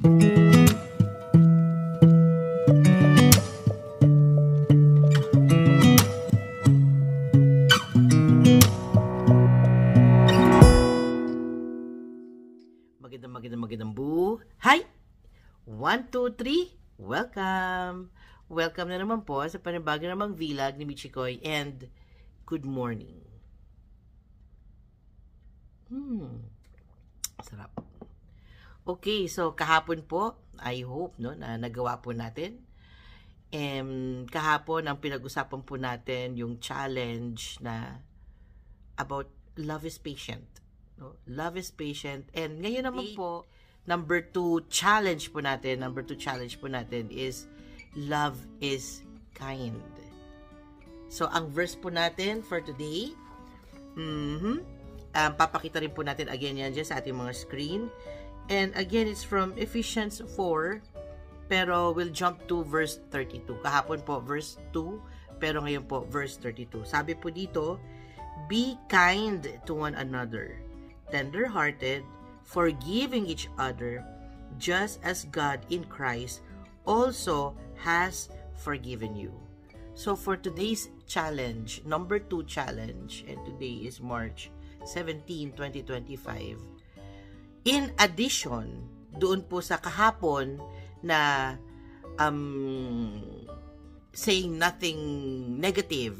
Magandang boo. Hi! 1, 2, 3. Welcome! Welcome na naman po sa panibago namang vlog ni Michikoy and good morning. Sarap. Okay, so kahapon po, I hope no, na nagawa po natin. Kahapon ang pinag-usapan po natin yung challenge na about love is patient. No? Love is patient. And ngayon naman po, number 2 challenge po natin is love is kind. So, ang verse po natin for today, papakita rin po natin again yan dyan sa ating mga screen. And again, it's from Ephesians 4, pero we'll jump to verse 32. Kahapon po, verse 2, pero ngayon po, verse 32. Sabi po dito, be kind to one another, tender-hearted, forgiving each other, just as God in Christ also has forgiven you. So for today's challenge, number 2 challenge, and today is March 17, 2025, in addition, doon po sa kahapon na saying nothing negative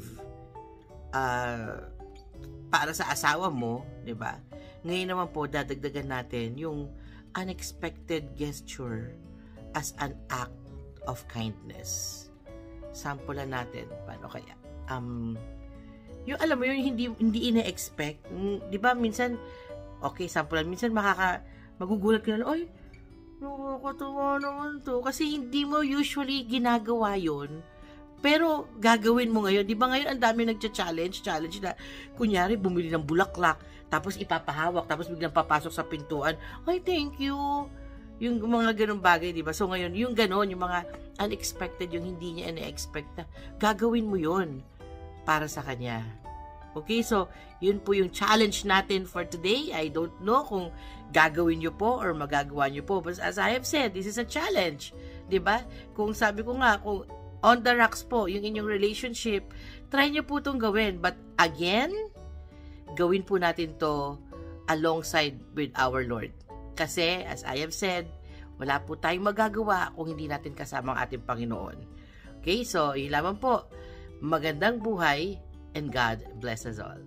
para sa asawa mo, 'di ba? Ngayon naman po, dadagdagan natin yung unexpected gesture as an act of kindness. Sampulan natin. Paano kaya? Yung alam mo yun, hindi ina-expect. Di ba, minsan, okay, sampulan, minsan magugulat ka na, ay, nakakatawa naman to. Kasi hindi mo usually ginagawa yun. Pero, gagawin mo ngayon. Di ba ngayon, ang dami nagcha-challenge na, kunyari, bumili ng bulaklak, tapos ipapahawak, tapos biglang papasok sa pintuan, ay, thank you. Yung mga ganun bagay, di ba? So, ngayon, yung ganun, yung mga unexpected, yung hindi niya ina-expect na, gagawin mo yun para sa kanya. Okay, so, yun po yung challenge natin for today. I don't know kung gagawin nyo po or magagawa nyo po. But as I have said, this is a challenge. Di ba? Kung sabi ko nga, kung on the rocks po, yung inyong relationship, try nyo po itong gawin. But again, gawin po natin to alongside with our Lord. Kasi, as I have said, wala po tayong magagawa kung hindi natin kasama ang ating Panginoon. Okay, so, yun lamang po. Magandang buhay and God bless us all.